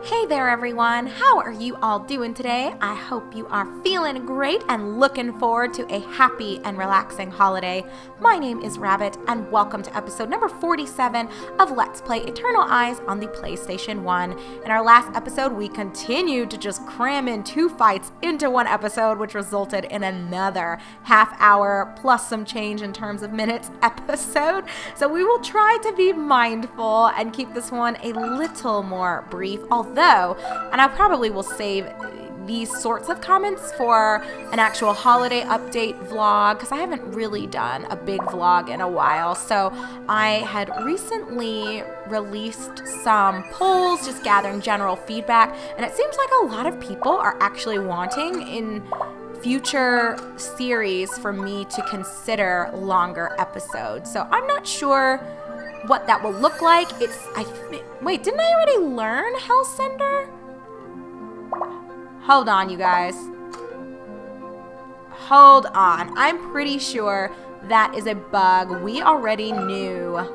Hey there everyone, how are you all doing today? I hope you are feeling great and looking forward to a happy and relaxing holiday. My name is Rabbit and welcome to episode number 47 of Let's Play Eternal Eyes on the PlayStation 1. In our last episode, we continued to just cram in 2 fights into one episode, which resulted in another half hour plus some change in terms of minutes episode. So we will try to be mindful and keep this one a little more brief, although, and I probably will save these sorts of comments for an actual holiday update vlog, because I haven't really done a big vlog in a while. So I had recently released some polls, just gathering general feedback, and it seems like a lot of people are actually wanting in future series for me to consider longer episodes. So I'm not sure what that will look like. Wait, didn't I already learn Hellsender? Hold on, you guys. Hold on. I'm pretty sure that is a bug. We already knew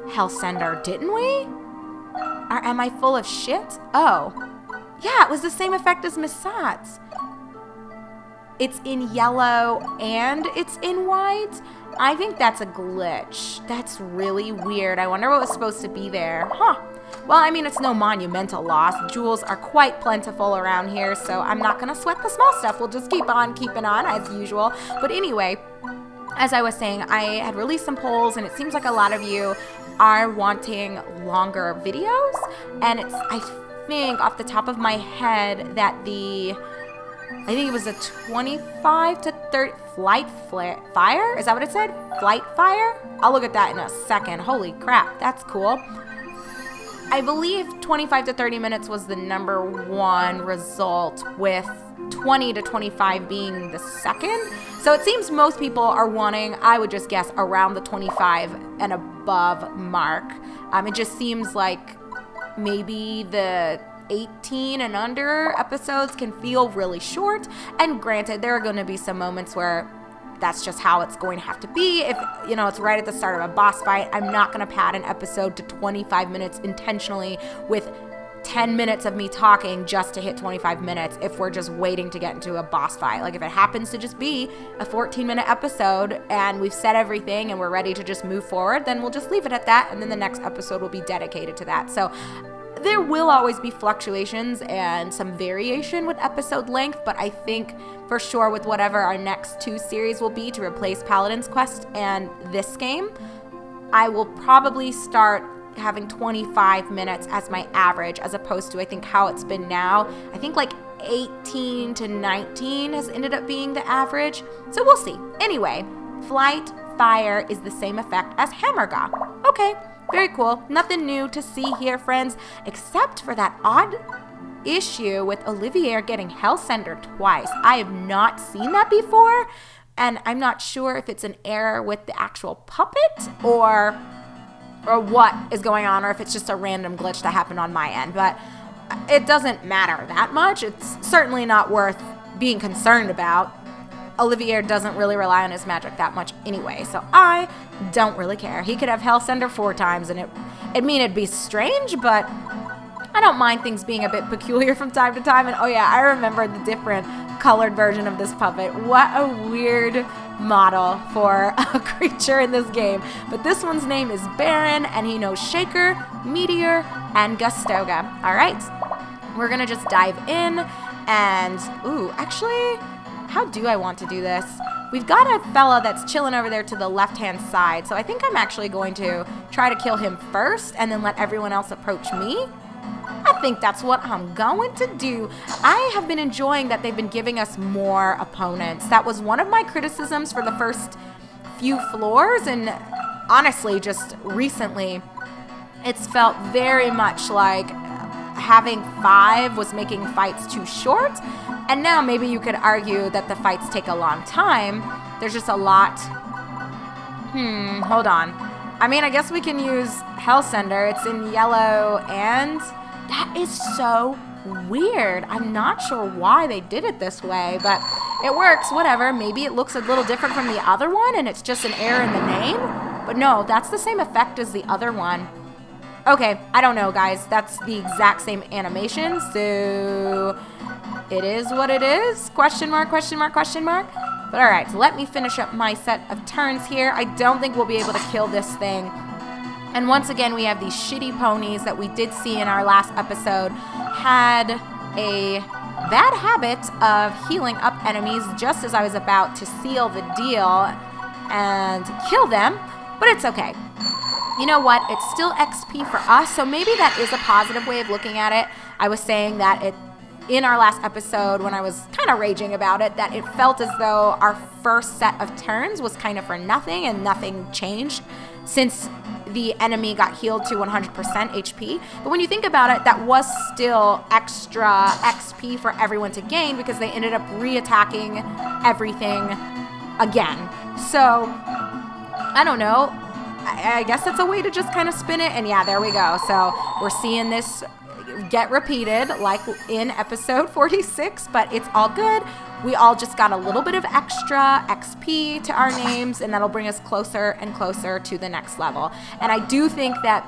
Hellsender, didn't we? Or am I full of shit? Oh. Yeah, it was the same effect as Miss Sats. It's in yellow and it's in white. I think that's a glitch. That's really weird. I wonder what was supposed to be there. Huh. Well, I mean, it's no monumental loss. Jewels are quite plentiful around here, so I'm not going to sweat the small stuff. We'll just keep on keeping on as usual. But anyway, as I was saying, I had released some polls, and it seems like a lot of you are wanting longer videos. And I think off the top of my head that I think it was a 25 to 30 flight fire? Is that what it said? Flight fire? I'll look at that in a second. Holy crap, that's cool. I believe 25 to 30 minutes was the number one result, with 20 to 25 being the second. So it seems most people are wanting, I would just guess, around the 25 and above mark. It just seems like maybe the 18 and under episodes can feel really short, and granted, there are going to be some moments where that's just how it's going to have to be. If it's right at the start of a boss fight, I'm not going to pad an episode to 25 minutes intentionally with 10 minutes of me talking just to hit 25 minutes if we're just waiting to get into a boss fight. Like, if it happens to just be a 14-minute episode and we've said everything and we're ready to just move forward, then we'll just leave it at that, and then the next episode will be dedicated to that. So there will always be fluctuations and some variation with episode length, but I think for sure with whatever our next 2 series will be to replace Paladin's Quest and this game, I will probably start having 25 minutes as my average, as opposed to, I think, how it's been now. I think like 18 to 19 has ended up being the average, so we'll see. Anyway, Flight Fire is the same effect as Hammerga. Okay. Very cool. Nothing new to see here, friends, except for that odd issue with Olivier getting Hellsender twice. I have not seen that before, and I'm not sure if it's an error with the actual puppet or what is going on, or if it's just a random glitch that happened on my end. But it doesn't matter that much. It's certainly not worth being concerned about. Olivier doesn't really rely on his magic that much anyway, so I don't really care. He could have Hellsender 4 times, and it'd be strange, but I don't mind things being a bit peculiar from time to time. And oh yeah, I remember the different colored version of this puppet. What a weird model for a creature in this game. But this one's name is Baron, and he knows Shaker, Meteor, and Gustoga. All right, we're gonna just dive in, and actually, how do I want to do this? We've got a fella that's chilling over there to the left-hand side, so I think I'm actually going to try to kill him first and then let everyone else approach me. I think that's what I'm going to do. I have been enjoying that they've been giving us more opponents. That was one of my criticisms for the first few floors, and honestly, just recently, it's felt very much like having 5 was making fights too short. And now maybe you could argue that the fights take a long time. There's just a lot. Hold on. I mean, I guess we can use Hellsender. It's in yellow, and that is so weird. I'm not sure why they did it this way, but it works, whatever. Maybe it looks a little different from the other one, and it's just an error in the name. But no, that's the same effect as the other one. Okay, I don't know, guys. That's the exact same animation, so it is what it is. Question mark, question mark, question mark. But all right, so let me finish up my set of turns here. I don't think we'll be able to kill this thing. And once again, we have these shitty ponies that we did see in our last episode had a bad habit of healing up enemies just as I was about to seal the deal and kill them, but it's okay. You know what? It's still XP for us, so maybe that is a positive way of looking at it. I was saying that in our last episode, when I was kind of raging about it, that it felt as though our first set of turns was kind of for nothing and nothing changed since the enemy got healed to 100% HP. But when you think about it, that was still extra XP for everyone to gain because they ended up re-attacking everything again. So, I don't know. I guess that's a way to just kind of spin it. And yeah, there we go. So we're seeing this get repeated like in episode 46, but it's all good. We all just got a little bit of extra XP to our names, and that'll bring us closer and closer to the next level. And I do think that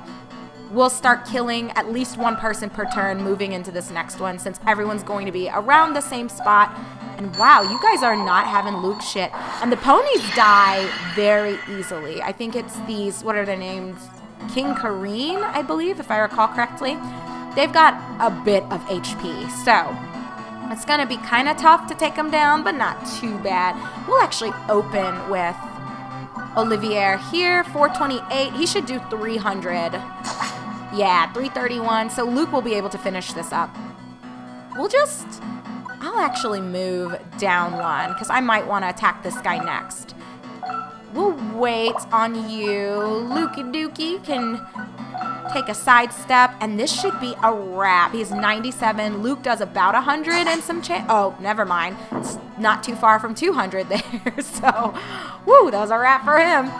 we'll start killing at least one person per turn moving into this next one, since everyone's going to be around the same spot. And wow, you guys are not having Luke shit. And the ponies die very easily. I think it's these, what are their names? King Kareen, I believe, if I recall correctly. They've got a bit of HP, so it's going to be kind of tough to take them down, but not too bad. We'll actually open with Olivier here, 428. He should do 300. Yeah, 331. So Luke will be able to finish this up. I'll actually move down one because I might want to attack this guy next. We'll wait on you. Lukey Dookie can take a sidestep, and this should be a wrap. He's 97. Luke does about 100 and some change. Oh, never mind. It's not too far from 200 there. So, woo, that was a wrap for him.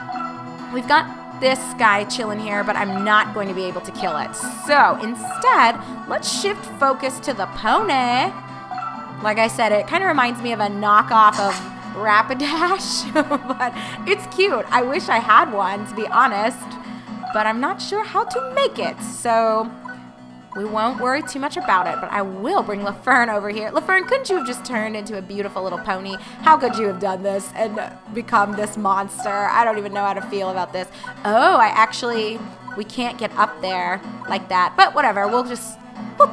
We've got this guy chilling here, but I'm not going to be able to kill it. So, instead, let's shift focus to the pony. Like I said, it kind of reminds me of a knockoff of Rapidash, but it's cute. I wish I had one, to be honest, but I'm not sure how to make it, so we won't worry too much about it. But I will bring Lafern over here. Lafern, couldn't you have just turned into a beautiful little pony? How could you have done this and become this monster? I don't even know how to feel about this. Oh, we can't get up there like that, but whatever. We'll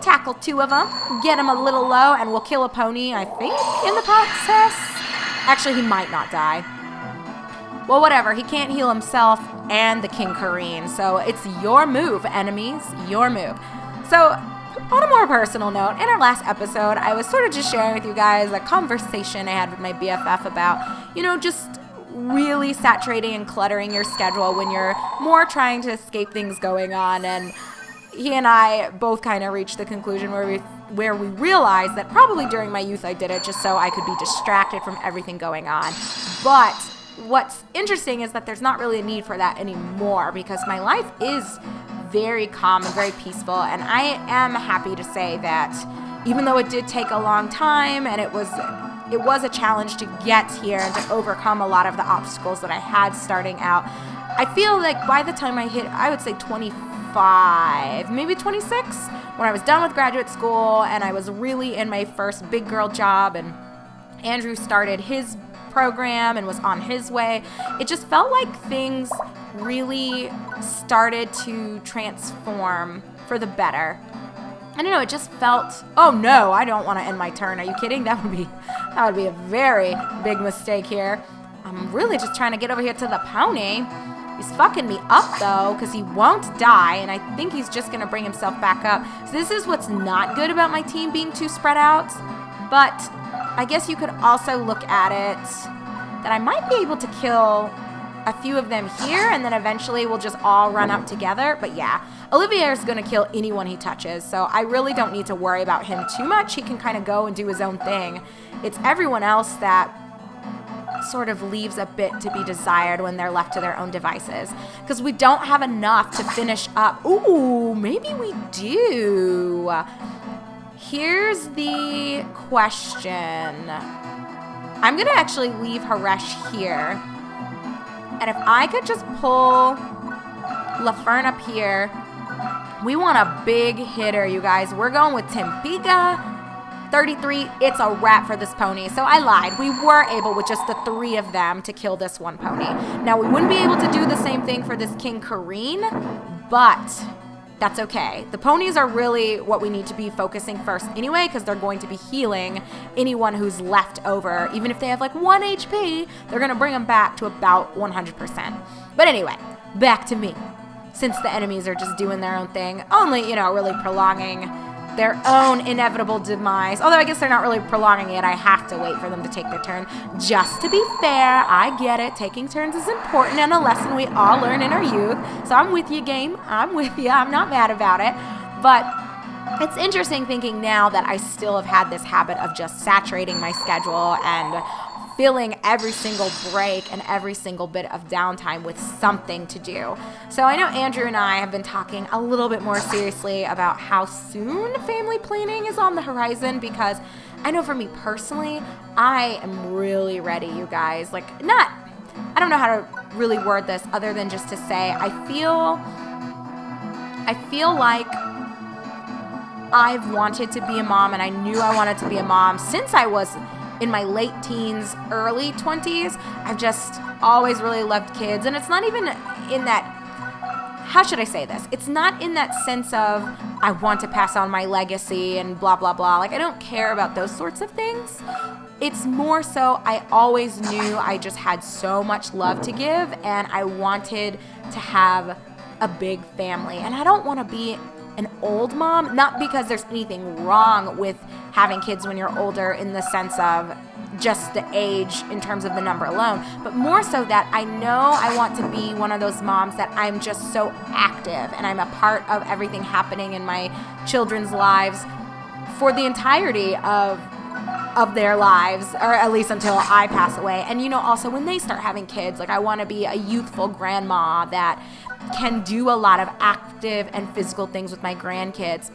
tackle two of them, get him a little low, and we'll kill a pony, I think, in the process. Actually, he might not die. Well, whatever. He can't heal himself and the King Kareen. So it's your move, enemies. Your move. So on a more personal note, in our last episode, I was sort of just sharing with you guys a conversation I had with my BFF about, just really saturating and cluttering your schedule when you're more trying to escape things going on. And he and I both kind of reached the conclusion where we realized that probably during my youth I did it just so I could be distracted from everything going on. But what's interesting is that there's not really a need for that anymore because my life is very calm and very peaceful, and I am happy to say that even though it did take a long time and it was a challenge to get here and to overcome a lot of the obstacles that I had starting out, I feel like by the time I hit, I would say 25, maybe 26, when I was done with graduate school and I was really in my first big girl job and Andrew started his program and was on his way, it just felt like things really started to transform for the better. I don't know, it just felt, oh no, I don't want to end my turn. Are you kidding? That would be a very big mistake here. I'm really just trying to get over here to the pony. He's fucking me up though, because he won't die, and I think he's just gonna bring himself back up. So this is what's not good about my team being too spread out, but I guess you could also look at it that I might be able to kill a few of them here, and then eventually we'll just all run up together. But yeah, Olivier is going to kill anyone he touches, so I really don't need to worry about him too much. He can kind of go and do his own thing. It's everyone else that sort of leaves a bit to be desired when they're left to their own devices, because we don't have enough to finish up. Ooh, maybe we do. Here's the question. I'm going to actually leave Haresh here. And if I could just pull Lafern up here We want a big hitter, you guys. We're going with Timpica. 33, it's a wrap for this pony. So I lied. We were able, with just the 3 of them, to kill this one pony. Now, we wouldn't be able to do the same thing for this King Kareen, but that's okay. The ponies are really what we need to be focusing first anyway, because they're going to be healing anyone who's left over. Even if they have like 1 HP, they're going to bring them back to about 100%. But anyway, back to me. Since the enemies are just doing their own thing, only, really prolonging their own inevitable demise. Although I guess they're not really prolonging it. I have to wait for them to take their turn. Just to be fair, I get it. Taking turns is important and a lesson we all learn in our youth. So I'm with you, game. I'm with you. I'm not mad about it. But it's interesting thinking now that I still have had this habit of just saturating my schedule and filling every single break and every single bit of downtime with something to do. So I know Andrew and I have been talking a little bit more seriously about how soon family planning is on the horizon, because I know for me personally, I am really ready, you guys. I don't know how to really word this other than just to say I feel like I've wanted to be a mom, and I knew I wanted to be a mom since I was in my late teens, early 20s. I've just always really loved kids. And it's not even in that, how should I say this? It's not in that sense of I want to pass on my legacy and blah, blah, blah. I don't care about those sorts of things. It's more so I always knew I just had so much love to give, and I wanted to have a big family. And I don't want to be an old mom, not because there's anything wrong with having kids when you're older in the sense of just the age in terms of the number alone, but more so that I know I want to be one of those moms that I'm just so active and I'm a part of everything happening in my children's lives for the entirety of their lives, or at least until I pass away. And also when they start having kids, I want to be a youthful grandma that can do a lot of active and physical things with my grandkids.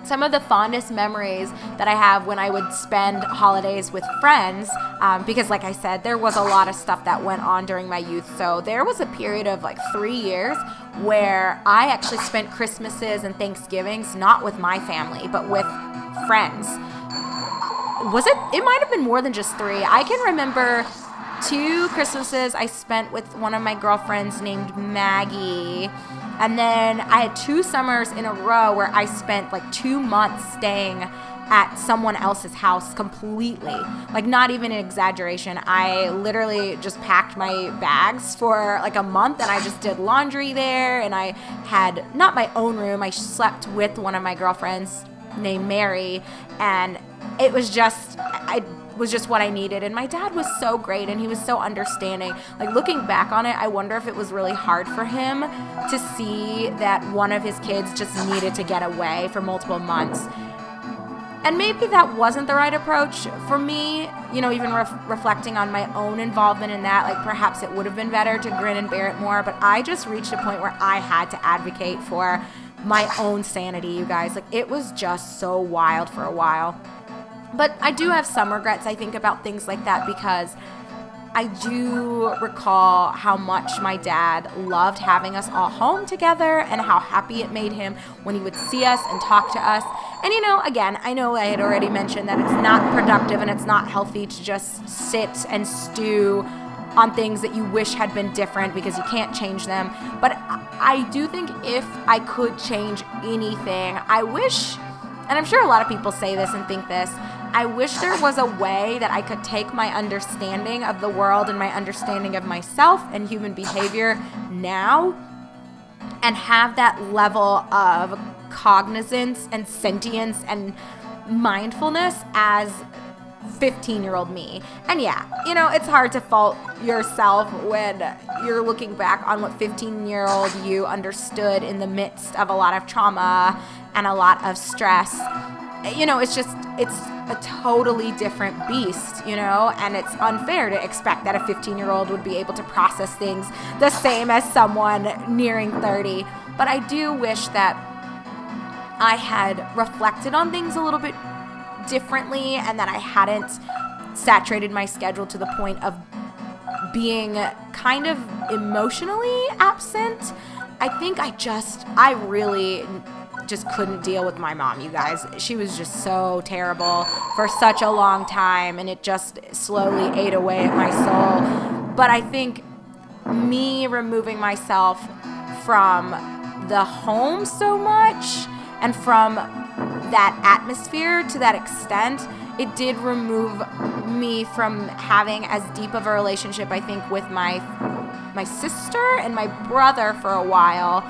Some of the fondest memories that I have when I would spend holidays with friends, because like I said, there was a lot of stuff that went on during my youth. So there was a period of 3 years where I actually spent Christmases and Thanksgivings not with my family, but with friends. It might have been more than just 3. I can remember 2 Christmases I spent with one of my girlfriends named Maggie. And then I had 2 summers in a row where I spent 2 months staying at someone else's house completely. Not even an exaggeration. I literally just packed my bags for a month, and I just did laundry there, and I had not my own room. I slept with one of my girlfriends named Mary, and it was just what I needed. And my dad was so great, and he was so understanding. Looking back on it, I wonder if it was really hard for him to see that one of his kids just needed to get away for multiple months. And maybe that wasn't the right approach for me, even reflecting on my own involvement in that, perhaps it would have been better to grin and bear it more, but I just reached a point where I had to advocate for my own sanity, you guys. It was just so wild for a while. But I do have some regrets, I think, about things like that, because I do recall how much my dad loved having us all home together and how happy it made him when he would see us and talk to us. And, again, I know I had already mentioned that it's not productive and it's not healthy to just sit and stew on things that you wish had been different because you can't change them. But I do think if I could change anything, I wish, and I'm sure a lot of people say this and think this, I wish there was a way that I could take my understanding of the world and my understanding of myself and human behavior now and have that level of cognizance and sentience and mindfulness as 15-year-old me. And yeah, it's hard to fault yourself when you're looking back on what 15-year-old you understood in the midst of a lot of trauma and a lot of stress. It's a totally different beast, and it's unfair to expect that a 15-year-old would be able to process things the same as someone nearing 30. But I do wish that I had reflected on things a little bit differently and that I hadn't saturated my schedule to the point of being kind of emotionally absent I think I really just couldn't deal with my mom, you guys. She was just so terrible for such a long time, and it just slowly ate away at my soul. But I think me removing myself from the home so much and from that atmosphere to that extent, it did remove me from having as deep of a relationship, I think, with my sister and my brother for a while.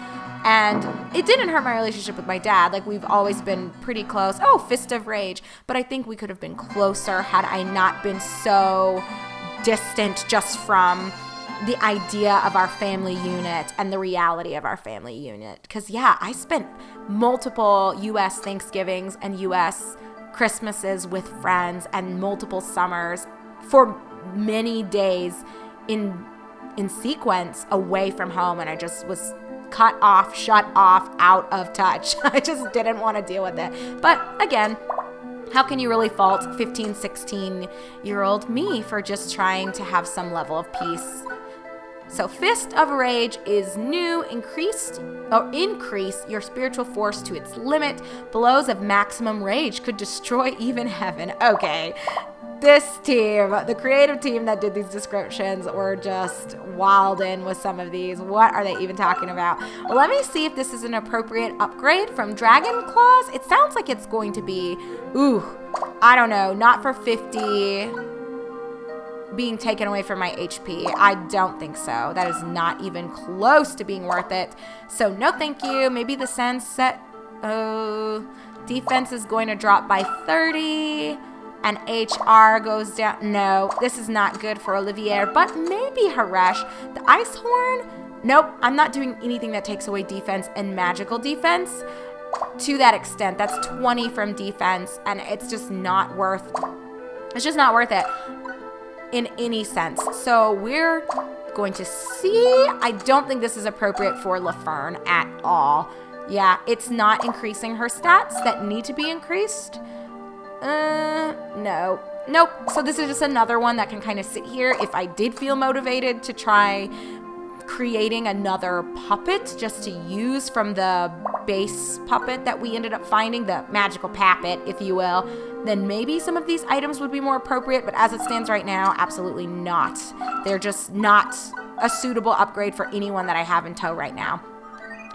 And it didn't hurt my relationship with my dad. Like, we've always been pretty close. Oh, fist of rage. But I think we could have been closer had I not been so distant just from the idea of our family unit and the reality of our family unit. Because, yeah, I spent multiple U.S. Thanksgivings and U.S. Christmases with friends and multiple summers for many days in sequence away from home. And I just was cut off, shut off, out of touch. I just didn't want to deal with it. But again, how can you really fault 15, 16-year-old me for just trying to have some level of peace? So fist of rage is new, increase your spiritual force to its limit. Blows of maximum rage could destroy even heaven. Okay. This team, the creative team that did these descriptions, were just wild in with some of these. What are they even talking about? Well, let me see if this is an appropriate upgrade from Dragon Claws. It sounds like it's going to be, I don't know, not for 50 being taken away from my HP. I don't think so. That is not even close to being worth it. So no thank you. Maybe the sunset defense is going to drop by 30. And HR goes down. No, this is not good for Olivier, but maybe Haresh. The Ice Horn? Nope, I'm not doing anything that takes away defense and magical defense to that extent. That's 20 from defense, and it's just not worth it in any sense. So we're going to see. I don't think this is appropriate for LaFern at all. Yeah, it's not increasing her stats that need to be increased. No. Nope. So this is just another one that can kind of sit here if I did feel motivated to try creating another puppet just to use from the base puppet that we ended up finding, the magical puppet, if you will, then maybe some of these items would be more appropriate. But as it stands right now, absolutely not. They're just not a suitable upgrade for anyone that I have in tow right now.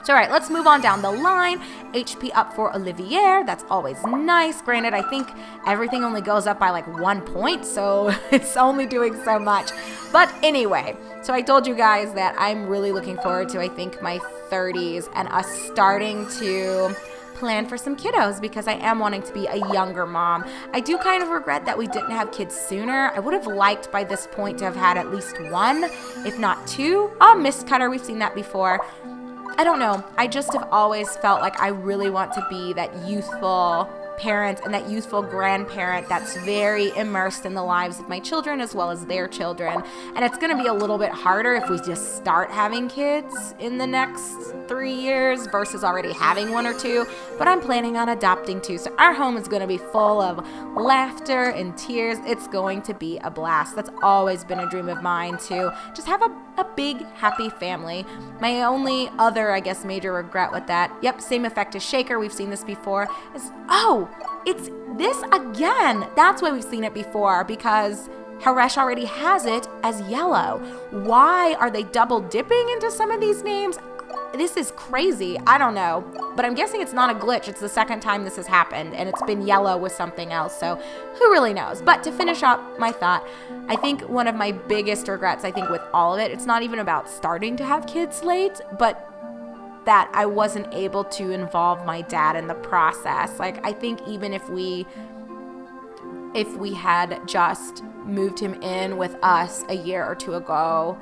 So, all right, let's move on down the line. HP up for Olivier. That's always nice. Granted, I think everything only goes up by like 1 point, so it's only doing so much. But anyway, so I told you guys that I'm really looking forward to, I think, my 30s and us starting to plan for some kiddos because I am wanting to be a younger mom. I do kind of regret that we didn't have kids sooner. I would have liked by this point to have had at least one, if not two. Oh, Miss Cutter, we've seen that before. I don't know. I just have always felt like I really want to be that youthful parent and that youthful grandparent that's very immersed in the lives of my children as well as their children. And it's going to be a little bit harder if we just start having kids in the next 3 years versus already having one or two. But I'm planning on adopting two. So our home is going to be full of laughter and tears. It's going to be a blast. That's always been a dream of mine to just have a big, happy family. My only other, I guess, major regret with that, yep, same effect as Shaker. We've seen this before. It's this again. That's why we've seen it before, because Haresh already has it as yellow. Why are they double dipping into some of these names? This is crazy. I don't know. But I'm guessing it's not a glitch. It's the second time this has happened, and it's been yellow with something else. So who really knows? But to finish up my thought, I think one of my biggest regrets, I think with all of it, it's not even about starting to have kids late, but that I wasn't able to involve my dad in the process. Like, I think even if we had just moved him in with us a year or two ago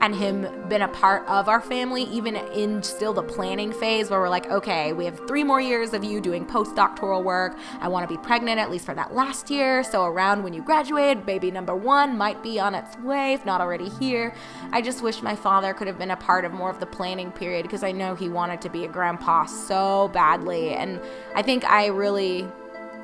and him been a part of our family, even in still the planning phase where we're like, okay, we have 3 more years of you doing postdoctoral work. I want to be pregnant at least for that last year. So around when you graduate, baby number 1 might be on its way, if not already here. I just wish my father could have been a part of more of the planning period because I know he wanted to be a grandpa so badly. And I think I really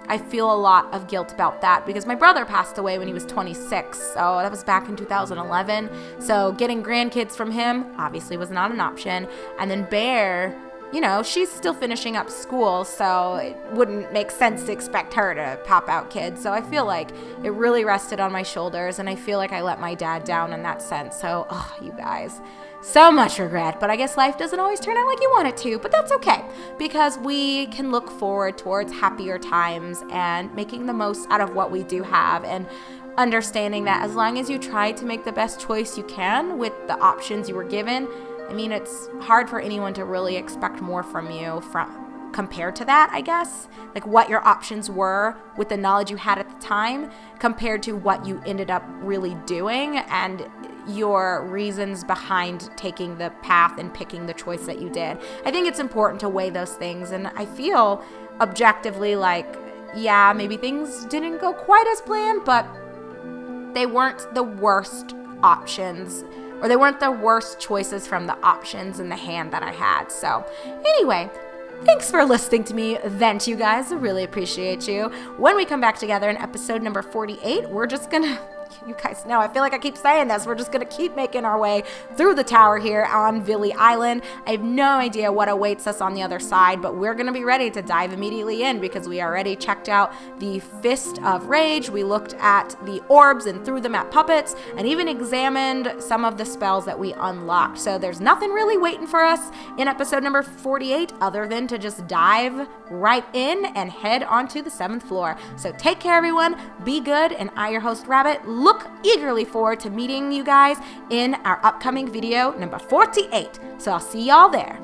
I feel a lot of guilt about that because my brother passed away when he was 26, so that was back in 2011. So getting grandkids from him obviously was not an option. And then Bear, you know, she's still finishing up school, so it wouldn't make sense to expect her to pop out kids. So I feel like it really rested on my shoulders, and I feel like I let my dad down in that sense. So, you guys, so much regret, but I guess life doesn't always turn out like you want it to, but that's okay, because we can look forward towards happier times and making the most out of what we do have, and understanding that as long as you try to make the best choice you can with the options you were given. I mean, it's hard for anyone to really expect more from you compared to that, I guess. Like what your options were with the knowledge you had at the time compared to what you ended up really doing and your reasons behind taking the path and picking the choice that you did. I think it's important to weigh those things, and I feel objectively like, yeah, maybe things didn't go quite as planned, but they weren't the worst options, or they weren't the worst choices from the options in the hand that I had. So anyway, thanks for listening to me vent, you guys. I really appreciate you. When we come back together in episode number 48, we're just gonna, you guys know, I feel like I keep saying this, we're just gonna keep making our way through the tower here on Villy Island. I have no idea what awaits us on the other side, but we're gonna be ready to dive immediately in because we already checked out the Fist of Rage. We looked at the orbs and threw them at puppets, and even examined some of the spells that we unlocked. So there's nothing really waiting for us in episode number 48 other than to just dive right in and head onto the 7th floor. So take care, everyone. Be good, and I, your host, Rabbit, look eagerly forward to meeting you guys in our upcoming video number 48. So I'll see y'all there.